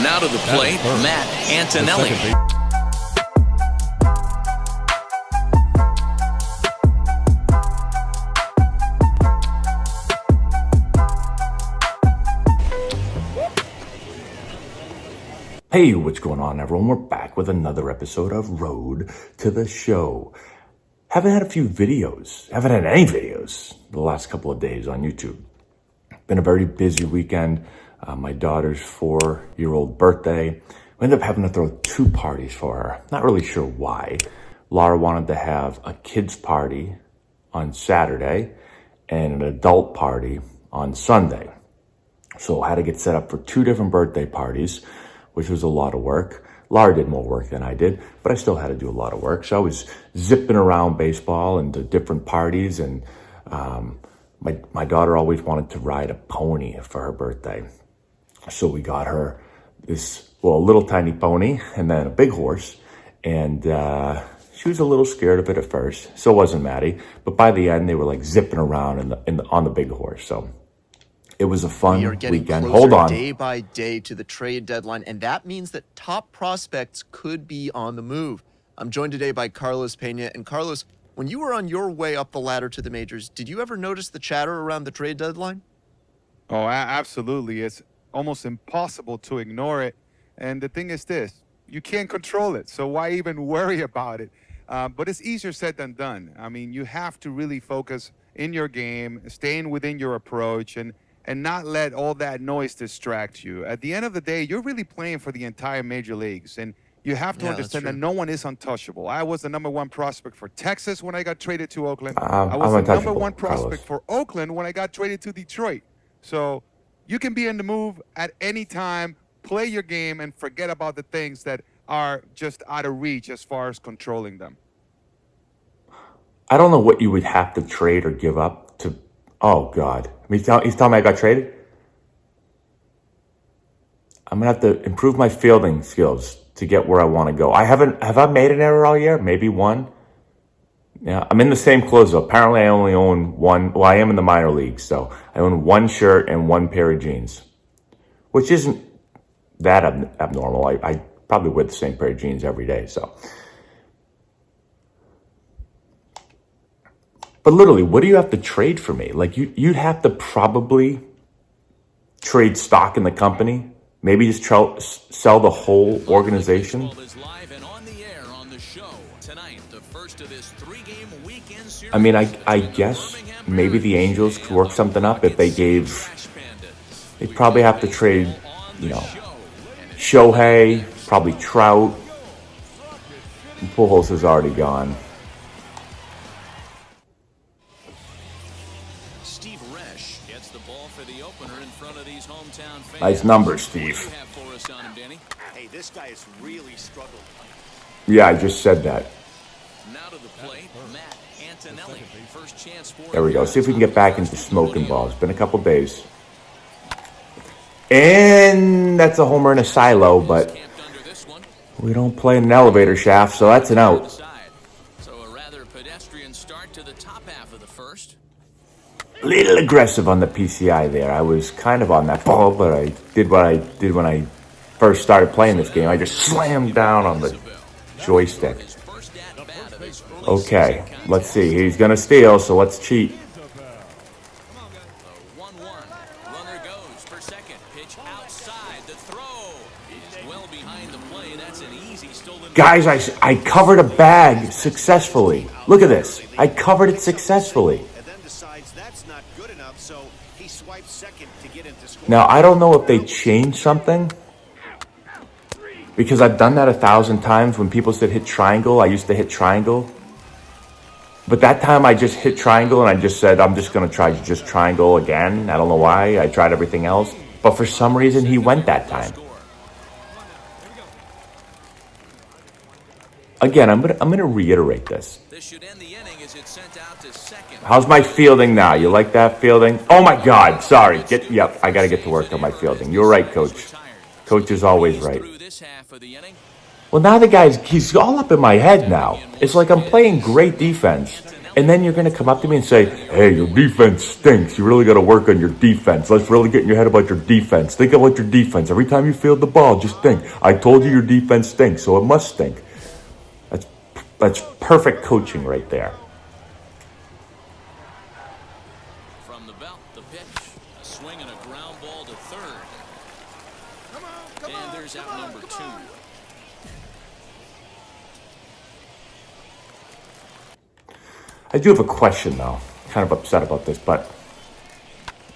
Now to the plate, Matt Antonelli. Hey, what's going on, everyone? We're back with another episode of Road to the Show. Haven't had any videos the last couple of days on YouTube. Been a very busy weekend. My daughter's 4-year-old birthday. We ended up having to throw 2 parties for her. Not really sure why. Laura wanted to have a kids party on Saturday and an adult party on Sunday. So I had to get set up for 2 different birthday parties, which was a lot of work. Laura did more work than I did, but I still had to do a lot of work. So I was zipping around baseball and to different parties, and my daughter always wanted to ride a pony for her birthday. So we got her a little tiny pony and then a big horse, and she was a little scared of it at first. So wasn't Maddie, but by the end they were like zipping around on the big horse. So it was a fun weekend. Hold on. Day by day to the trade deadline, and that means that top prospects could be on the move. I'm joined today by Carlos Pena. And Carlos, when you were on your way up the ladder to the majors, did you ever notice the chatter around the trade deadline? Oh, absolutely. It's almost impossible to ignore it. And the thing is this, you can't control it, so why even worry about it? But it's easier said than done. I mean, you have to really focus in your game, staying within your approach, and not let all that noise distract you. At the end of the day, you're really playing for the entire major leagues, and you have to understand that no one is untouchable. I was the #1 prospect for Texas when I got traded to Oakland. I was the #1 prospect for Oakland when I got traded to Detroit. So you can be in the move at any time, play your game, and forget about the things that are just out of reach as far as controlling them. I don't know what you would have to trade or give up to. Oh, God. He's telling me I got traded? I'm going to have to improve my fielding skills to get where I want to go. Have I made an error all year? Maybe one? Yeah, I'm in the same clothes, though. Apparently, I only own one. Well, I am in the minor leagues, so I own 1 shirt and 1 pair of jeans, which isn't that abnormal. I probably wear the same pair of jeans every day, so. But literally, what do you have to trade for me? Like, you'd have to probably trade stock in the company. Maybe just sell the whole organization. I mean, I guess maybe the Angels could work something up if they'd probably have to trade, Shohei, probably Trout. Pujols is already gone. Nice numbers, Steve. Hey, this guy has really struggled. Yeah, I just said that. Now to the plate, Matt Antonelli. First chance for. There we go. See if we can get back into smoking balls. It's been a couple days. And that's a homer in a silo, but we don't play in an elevator shaft, so that's an out. So a rather pedestrian start to the top half of the first. A little aggressive on the PCI there. I was kind of on that ball, but I did what I did when I first started playing this game. I just slammed down on the joystick. Okay, let's see. He's going to steal, so let's cheat. 1-1. Runner goes for second. Pitch outside the throw. He's well behind the play. That's an easy stolen. Guys, I covered a bag successfully. Look at this. I covered it successfully. Now, I don't know if they changed something, because I've done that 1,000 times. When people said hit triangle, I used to hit triangle. But that time I just hit triangle and I just said, I'm just going to try just triangle again. I don't know why. I tried everything else. But for some reason, he went that time. Again, I'm gonna reiterate this. This should end the inning as it's sent out to second. How's my fielding now? You like that fielding? Oh my God! Sorry. Yep. I gotta get to work on my fielding. You're right, Coach. Coach is always right. Well, now he's all up in my head now. It's like I'm playing great defense, And then you're going to come up to me and say, hey, your defense stinks. You really got to work on your defense. Let's really get in your head about your defense. Think about your defense. Every time you field the ball, just think, I told you your defense stinks, so it must stink. That's perfect coaching right there. From the belt, the pitch. A swing and a ground ball to third. And there's out number 2. I do have a question, though. Kind of upset about this, but...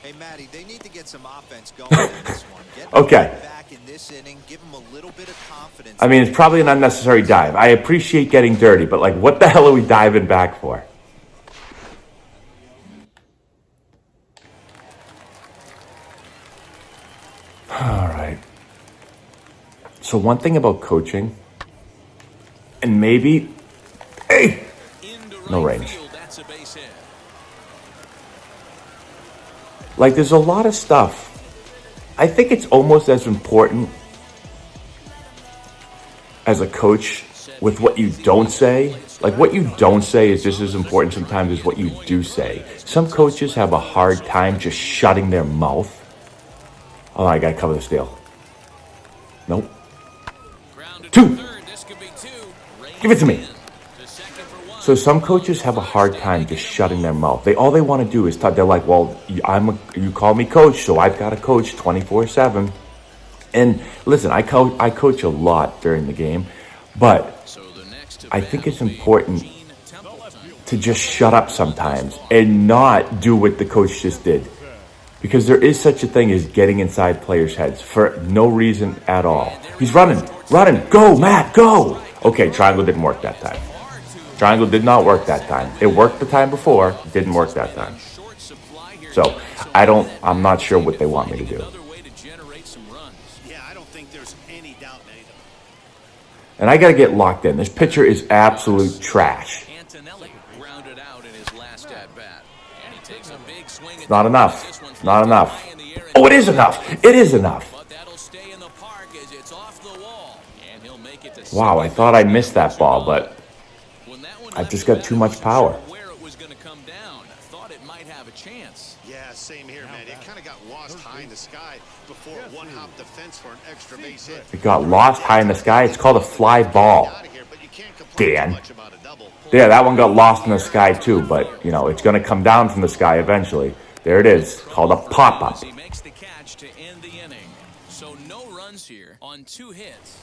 Hey, Matty, they need to get some offense going in this one. Get Okay. back in this inning, give them a little bit of confidence. I mean, it's probably an unnecessary dive. I appreciate getting dirty, but, like, what the hell are we diving back for? All right. So one thing about coaching, and maybe... Hey! No range. That's a base hit. Like, there's a lot of stuff. I think it's almost as important as a coach with what you don't say. Like, what you don't say is just as important sometimes as what you do say. Some coaches have a hard time just shutting their mouth. Oh, I gotta cover the steal. Nope. 2. Give it to me. So some coaches have a hard time just shutting their mouth. All they want to do is talk. They're like, well, you call me coach, so I've got to coach 24/7. And listen, I coach a lot during the game, but I think it's important to just shut up sometimes and not do what the coach just did. Because there is such a thing as getting inside players' heads for no reason at all. He's running, go, Matt, go! Okay, triangle didn't work that time. Triangle did not work that time. It worked the time before, didn't work that time. So, I'm not sure what they want me to do. Yeah, I don't think there's any doubt, Nate. And I got to get locked in. This pitcher is absolute trash. Antonelli grounded out in his last at-bat. And he takes a big swing. It's not enough. It's not enough. Oh, it is enough. It is enough. But that'll stay in the park as it's off the wall. And he'll make it to Wow, I thought I missed that ball, but I've just got too much power. Where it was going to come down. Thought it might have a chance. Yeah, same here, man. It kind of got lost high in the sky before it one-hopped the fence for an extra base hit. It got lost high in the sky. It's called a fly ball. Out of here, but you can't complain Dan. too much about a double. Yeah, that one got lost in the sky too, but, you know, it's going to come down from the sky eventually. There it is, called a pop-up. He makes the catch to end the inning. So no runs here on 2 hits.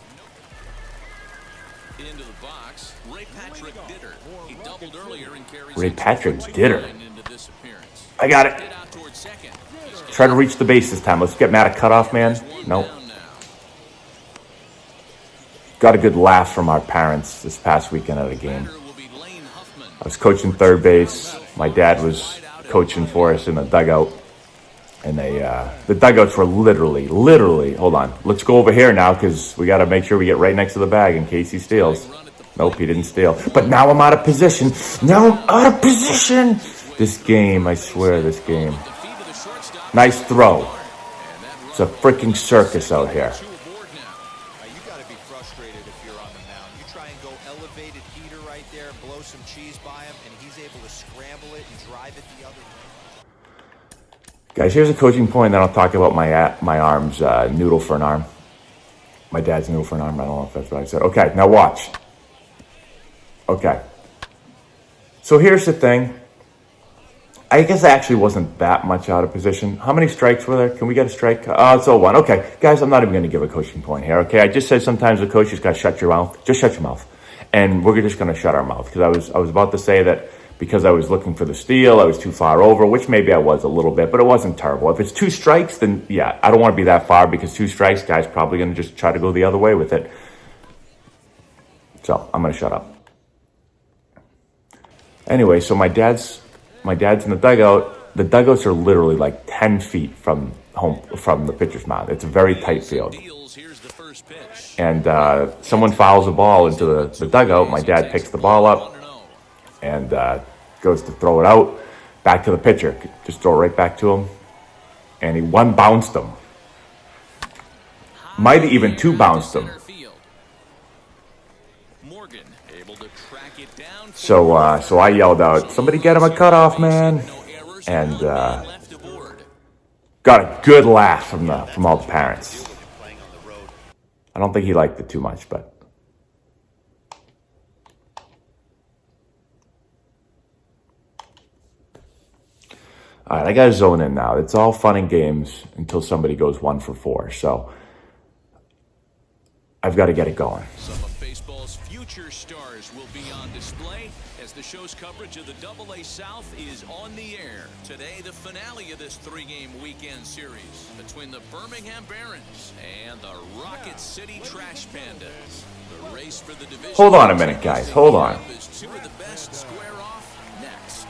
Into the box, Ray Patrick Ditter. He doubled earlier and carries Ray Patrick Ditter. into this appearance. I got it. Hit out towards second. Try to reach the base this time. Let's get Matt a cutoff, man. Nope. Got a good laugh from our parents this past weekend at a game. I was coaching third base. My dad was coaching for us in the dugout. And the dugouts were literally, hold on. Let's go over here now because we got to make sure we get right next to the bag in case he steals. Nope, he didn't steal. But now I'm out of position. This game, I swear, this game. Nice throw. It's a freaking circus out here. You got to be frustrated if you're on the mound. You try and go elevated heater right there and blow some cheese by him, and he's able to scramble it and drive it the other way. Guys, here's a coaching point, then I'll talk about my arm's noodle for an arm. My dad's noodle for an arm. I don't know if that's what I said. Okay, now watch. Okay. So here's the thing. I guess I actually wasn't that much out of position. How many strikes were there? Can we get a strike? It's 0-1. Okay, guys, I'm not even going to give a coaching point here, okay? I just said sometimes the coach just got to shut your mouth. Just shut your mouth. And we're just going to shut our mouth. Because I was about to say that because I was looking for the steal, I was too far over, which maybe I was a little bit, but it wasn't terrible. If it's 2 strikes, then yeah, I don't want to be that far because 2 strikes, guys probably going to just try to go the other way with it. So I'm going to shut up. Anyway, so my dad's in the dugout. The dugouts are literally like 10 feet from the pitcher's mound. It's a very tight field. And someone fouls a ball into the dugout. My dad picks the ball up and goes to throw it out back to the pitcher. Just throw it right back to him. And he 1-bounced him. Might have even 2-bounced him. Morgan able to track it down So I yelled out, "Somebody get him a cutoff, man!" And got a good laugh from all the parents. I don't think he liked it too much, but. All right, I got to zone in now. It's all fun and games until somebody goes 1 for 4. So I've got to get it going. Some of baseball's future stars will be on display as the show's coverage of the AA South is on the air. Today, the finale of this 3-game weekend series between the Birmingham Barons and the Rocket City Trash Pandas. The race for the division. Hold on a minute, guys. Hold on. Two of the best square off next.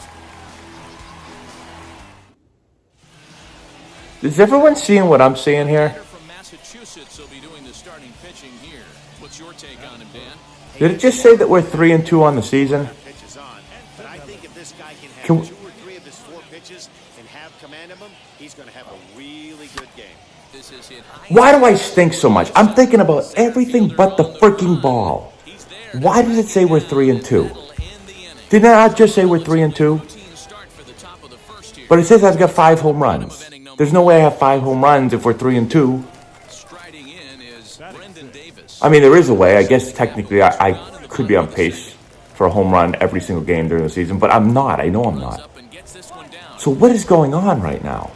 Is everyone seeing what I'm seeing here? From Massachusetts will be doing the starting pitching here. What's your take on him, Dan? Did it just say that we're 3-2 on the season? Pitches on, but I think if this guy can have Can we- 2 or 3 of his 4 pitches and have command of them, he's going to have a really good game. This is hit high. Why do I stink so much? I'm thinking about everything but the freaking ball. Why does it say we're 3-2? Didn't I just say we're 3-2? But it says I've got 5 home runs. There's no way I have 5 home runs if we're 3-2. Striding in is Brendan Davis. I mean, there is a way. I guess technically I could be on pace for a home run every single game during the season, but I'm not. I know I'm not. Up and gets this one down. So what is going on right now?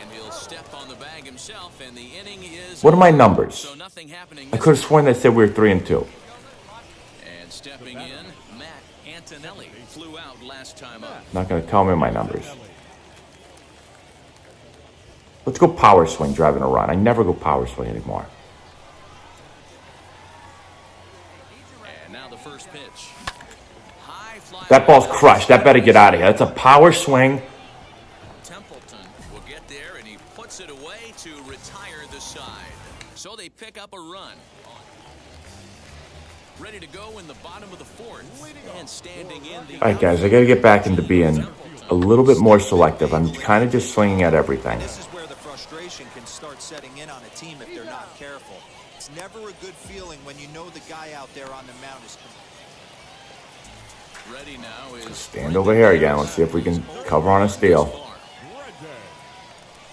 And he'll step on the bag himself, and the inning is What are my numbers? so nothing happening. I could have sworn that said we were 3-2. And stepping in, Matt Antonelli flew out last time up. Not going to tell me my numbers. Let's go power swing driving a run. I never go power swing anymore. And now the first pitch. High fly. That ball's crushed. That better get out of here. That's a power swing. Templeton will get there, and he puts it away to retire the side. So they pick up a run. Ready to go in the bottom of the 4th. And standing in the... All right, guys, I got to get back into being a little bit more selective. I'm kind of just swinging at everything. This is where the frustration can start setting in on a team if they're not careful. It's never a good feeling when you know the guy out there on the mound is... Ready now is... Stand over here again. Let's see if we can cover on a steal.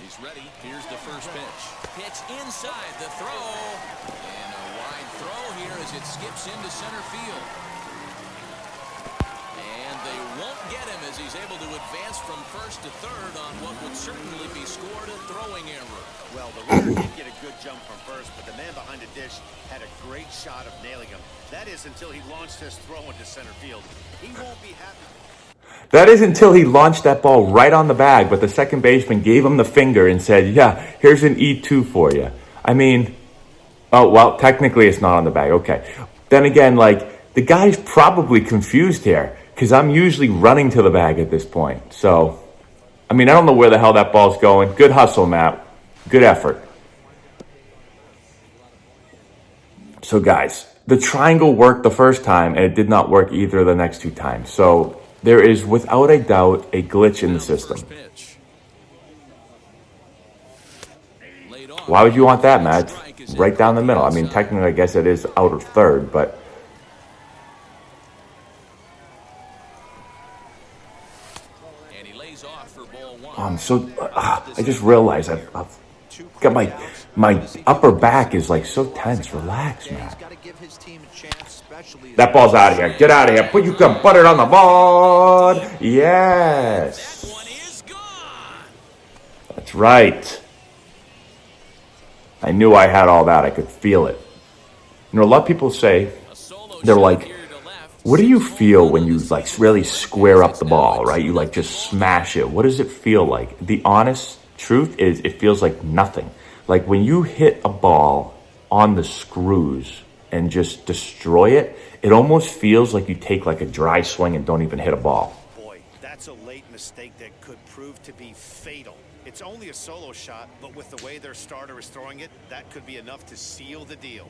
He's ready. Here's the first pitch. Pitch inside the throw. And a wide throw here as it skips into center field. And they won't get him as he's able to advance from first to third on what would certainly be scored a throwing error. Well, the runner did get a good jump from first, but the man behind the dish had a great shot of nailing him. That is until he launched his throw into center field. He won't be happy. That is until he launched that ball right on the bag, but the second baseman gave him the finger and said, yeah, here's an E2 for you. I mean, oh, well, technically it's not on the bag. Okay. Then again, like, the guy's probably confused here because I'm usually running to the bag at this point. So, I mean, I don't know where the hell that ball's going. Good hustle, Matt. Good effort. So, guys, the triangle worked the first time, and it did not work either the next 2 times. So, there is, without a doubt, a glitch in the system. Why would you want that, Matt? Right down the middle. I mean, technically, I guess it is out of third, but... And he lays off for ball 1. I'm so... I just realized I've got my upper back is, like, so tense. Relax, Yeah, he's man. got to give his team a chance, especially... That ball's out of here. Get out of here. Put you can put it on the board. Yes. That one is gone. That's right. I knew I had all that. I could feel it. You know, a lot of people say, A solo they're shot like, here to left. what do you feel when you, like, really square up the ball, right? You, like, just smash it. What does it feel like? The honest truth is it feels like nothing. Like, when you hit a ball on the screws and just destroy it, it almost feels like you take, like, a dry swing and don't even hit a ball. Boy, that's a late mistake that could prove to be fatal. It's only a solo shot, but with the way their starter is throwing it, that could be enough to seal the deal.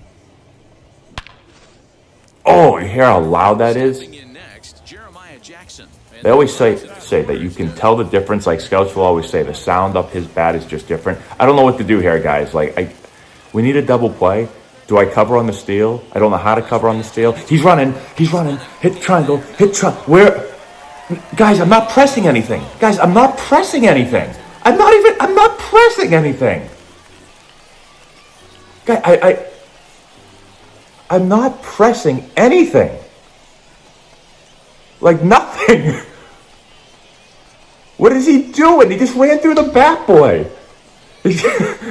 Oh, you hear how loud that is? Stepping in next, Jeremiah Jackson. And They always say that you can tell the difference. Like, scouts will always say the sound up his bat is just different. I don't know what to do here, guys. Like, we need a double play. Do I cover on the steal? I don't know how to cover on the steal. He's running, hit triangle, where? Guys, I'm not pressing anything. I'm not pressing anything. I'm not pressing anything. Guys, I'm not pressing anything. Like nothing. What is he doing? He just ran through the bat boy.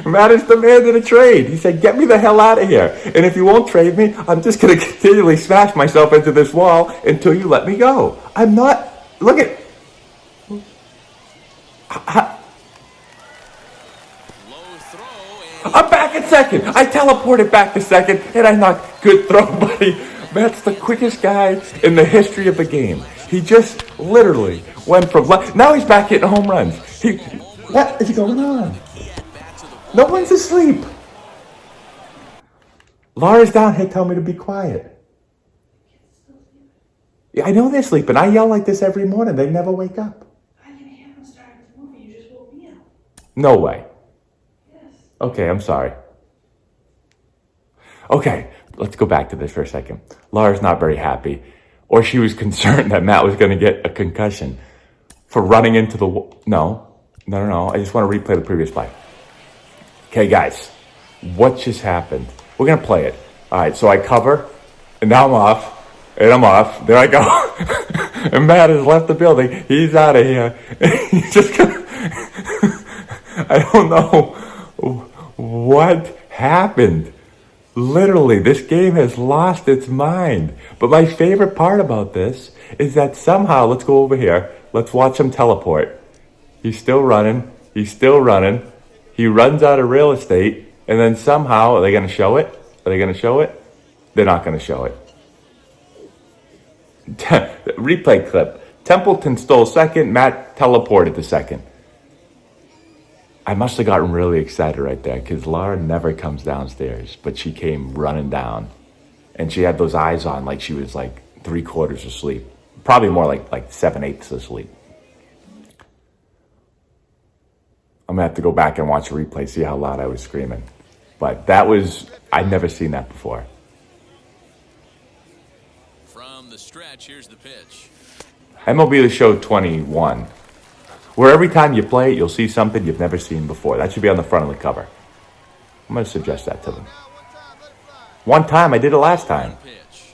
Matt has demanded a trade. He said, get me the hell out of here. And if you won't trade me, I'm just going to continually smash myself into this wall until you let me go. I'm not. Look at. I'm back at second. I teleported back to second, and I knocked. Good throw, buddy. Matt's the quickest guy in the history of the game. He just literally went from left. Now he's back hitting home runs. What is going on? No one's asleep. Laura's down here telling me to be quiet. Yeah, I know they're sleeping. I yell like this every morning. They never wake up. I can hear them starting this movie. You just woke me up. No way. Yes. Okay, I'm sorry. Okay, let's go back to this for a second. Laura's not very happy. Or she was concerned that Matt was going to get a concussion for running into the wall. No. I just want to replay the previous play. Okay, guys, what just happened? We're going to play it. All right, so I cover, and now I'm off, and I'm off. There I go. And Matt has left the building. He's out of here. He's just going to... I don't know what happened. Literally, this game has lost its mind. But my favorite part about this is that somehow, let's go over here. Let's watch him teleport. He's still running. He runs out of real estate, and then somehow, are they going to show it? They're not going to show it. Replay clip. Templeton stole second, Matt teleported to second. I must have gotten really excited right there, because Laura never comes downstairs, but she came running down, and she had those eyes on like she was like 3/4 asleep. Probably more like 7/8 asleep. I'm going to have to go back and watch a replay, see how loud I was screaming. But I'd never seen that before. From the stretch, here's the pitch. MLB The Show 21, where every time you play it, you'll see something you've never seen before. That should be on the front of the cover. I'm going to suggest that to them. One time, I did it last time. Pitch.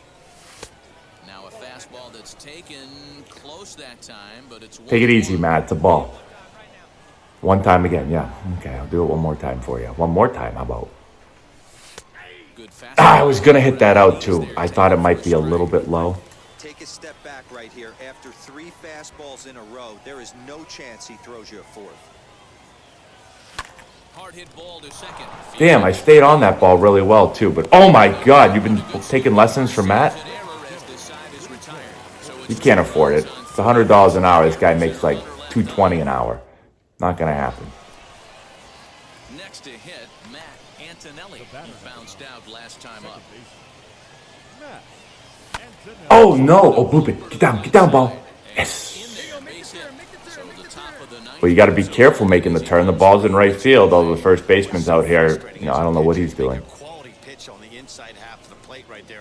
Now a fastball that's taken close that time, but it's Take it easy, Matt. It's a ball. One time again, yeah. Okay, I'll do it one more time for you. One more time, how about? I was going to hit that out, too. I thought it might be a little bit low. Take a step back right here. After 3 fastballs in a row, there is no chance he throws you a 4th. Hard hit ball to second. Damn, I stayed on that ball really well, too. But, oh, my God, you've been taking lessons from Matt? You can't afford it. It's $100 an hour. This guy makes like $220 an hour. Not going to happen. Next to hit, Matt Antonelli. He bounced out last time up. Oh, no. Oh, bloop it. Get down, ball. Yes. Well, you got to be careful making the turn. The ball's in right field, although the first baseman's out here. I don't know what he's doing.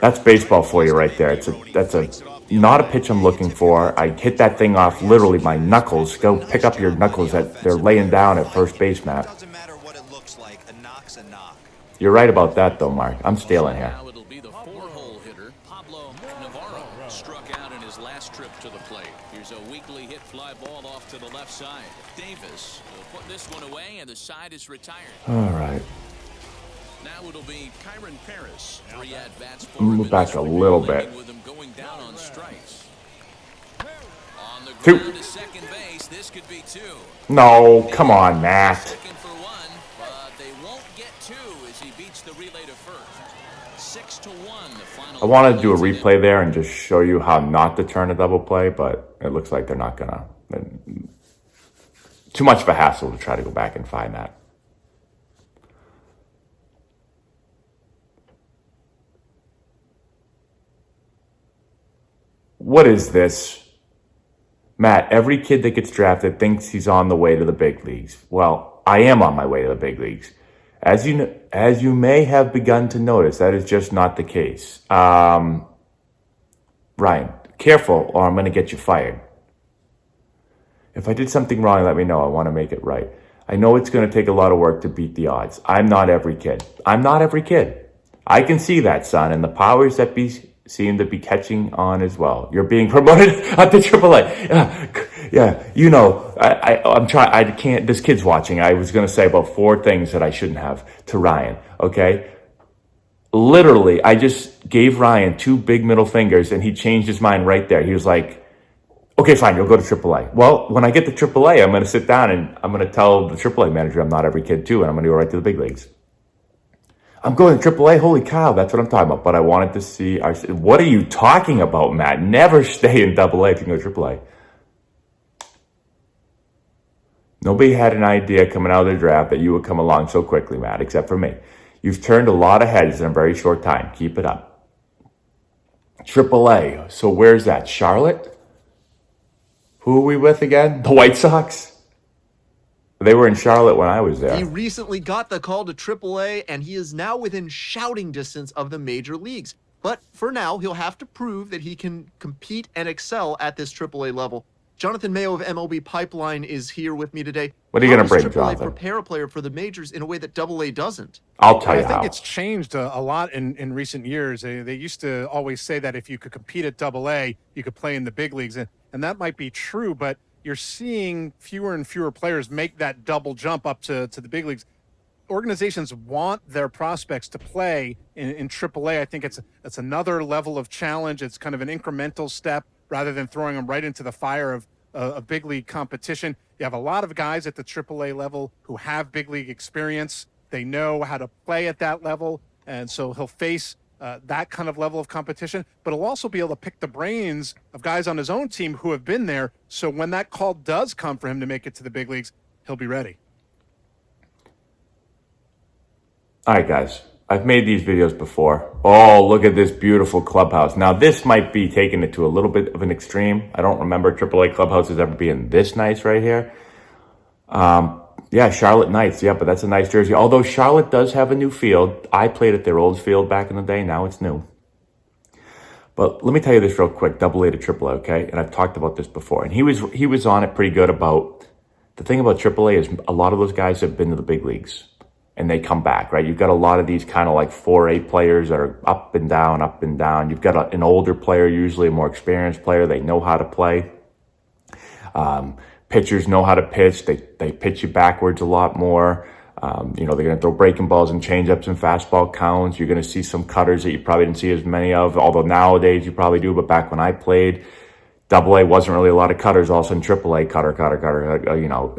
That's baseball for you right there. That's not a pitch I'm looking for. I hit that thing off literally my knuckles. Go pick up your knuckles that they're laying down at first base, Matt. Doesn't matter what it looks like. A knock's a knock. You're right about that, though, Mark. I'm stealing here. Now it'll be the 4-hole hitter, Pablo Navarro, struck out in his last trip to the plate. Here's a weakly hit fly ball off to the left side. Davis will put this one away, and the side is retired. All right. Now it'll be Kyron Paris. 3 at-bats for Move back a little bit. with him going down on strikes. On the 2. ground to second base, this could be 2. No, come on, Matt. Second for 1, but they won't get 2 as he beats the relay to first. 6-1, the final. I wanted to do a replay there and just show you how not to turn a double play, but it looks like they're not going to. Too much of a hassle to try to go back and find that. What is this? Matt, every kid that gets drafted thinks he's on the way to the big leagues. Well, I am on my way to the big leagues. As you may have begun to notice, that is just not the case. Ryan, careful or I'm going to get you fired. If I did something wrong, let me know. I want to make it right. I know it's going to take a lot of work to beat the odds. I'm not every kid. I'm not every kid. I can see that, son, and the powers that be seem to be catching on as well. You're being promoted up to AAA. Yeah, you know, I'm trying. I can't. This kid's watching. I was going to say about 4 things that I shouldn't have to Ryan. Okay, literally, I just gave Ryan 2 big middle fingers, and he changed his mind right there. He was like, "Okay, fine, you'll go to AAA." Well, when I get to AAA, I'm going to sit down and I'm going to tell the AAA manager I'm not every kid too, and I'm going to go right to the big leagues. I'm going to AAA. Holy cow, that's what I'm talking about. But I wanted to see. What are you talking about, Matt? Never stay in AA if you can go to AAA. Nobody had an idea coming out of the draft that you would come along so quickly, Matt, except for me. You've turned a lot of heads in a very short time. Keep it up. AAA. So where's that? Charlotte? Who are we with again? The White Sox? They were in Charlotte when I was there. He recently got the call to AAA, and he is now within shouting distance of the major leagues. But for now, he'll have to prove that he can compete and excel at this AAA level. Jonathan Mayo of MLB Pipeline is here with me today. What are you going to bring, AAA Jonathan? prepare a player for the majors in a way that AA doesn't? I'll tell you I think how. it's changed a lot in recent years. They used to always say that if you could compete at AA, you could play in the big leagues. And that might be true, but you're seeing fewer and fewer players make that double jump up to the big leagues. Organizations want their prospects to play in AAA. I think it's another level of challenge. It's kind of an incremental step rather than throwing them right into the fire of big league competition. You have a lot of guys at the AAA level who have big league experience. They know how to play at that level, and so he'll face that kind of level of competition, but he'll also be able to pick the brains of guys on his own team who have been there. So when that call does come for him to make it to the big leagues, he'll be ready. All right, guys. I've made these videos before. Oh, look at this beautiful clubhouse. Now, this might be taking it to a little bit of an extreme. I don't remember AAA clubhouses ever being this nice right here. Yeah, Charlotte Knights. Yeah, but that's a nice jersey. Although Charlotte does have a new field. I played at their old field back in the day. Now it's new. But let me tell you this real quick. AA to AAA, okay? And I've talked about this before. And he was on it pretty good about... The thing about AAA is a lot of those guys have been to the big leagues. And they come back, right? You've got a lot of these kind of like 4A players that are up and down, up and down. You've got an older player, usually a more experienced player. They know how to play. Pitchers know how to pitch. They pitch you backwards a lot more. They're going to throw breaking balls and changeups and fastball counts. You're going to see some cutters that you probably didn't see as many of, although nowadays you probably do. But back when I played, AA wasn't really a lot of cutters. All of a sudden, AAA, cutter.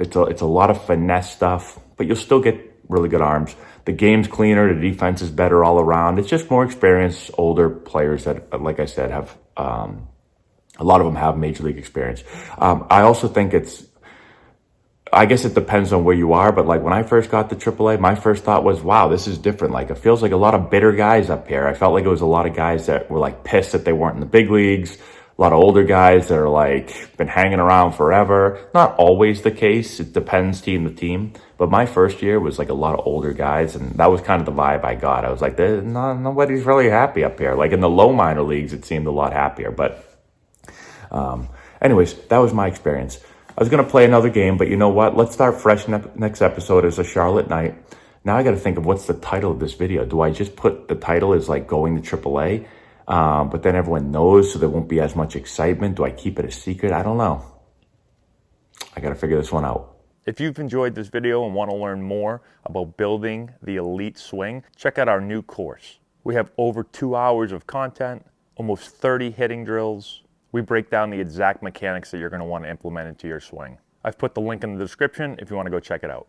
It's a lot of finesse stuff, but you'll still get really good arms. The game's cleaner. The defense is better all around. It's just more experienced, older players that, like I said, have a lot of them have major league experience. I also think I guess it depends on where you are, but like when I first got to AAA, my first thought was, wow, this is different. Like it feels like a lot of bitter guys up here. I felt like it was a lot of guys that were like pissed that they weren't in the big leagues. A lot of older guys that are like been hanging around forever. Not always the case. It depends team to team. But my first year was like a lot of older guys, and that was kind of the vibe I got. I was like, nobody's really happy up here. Like in the low minor leagues, it seemed a lot happier. But anyways, that was my experience. I was going to play another game, but you know what? Let's start fresh next episode as a Charlotte Knight. Now I got to think of what's the title of this video. Do I just put the title as like going to AAA? But then everyone knows, so there won't be as much excitement. Do I keep it a secret? I don't know. I got to figure this one out. If you've enjoyed this video and want to learn more about building the elite swing, check out our new course. We have over 2 hours of content, almost 30 hitting drills. We break down the exact mechanics that you're going to want to implement into your swing. I've put the link in the description if you want to go check it out.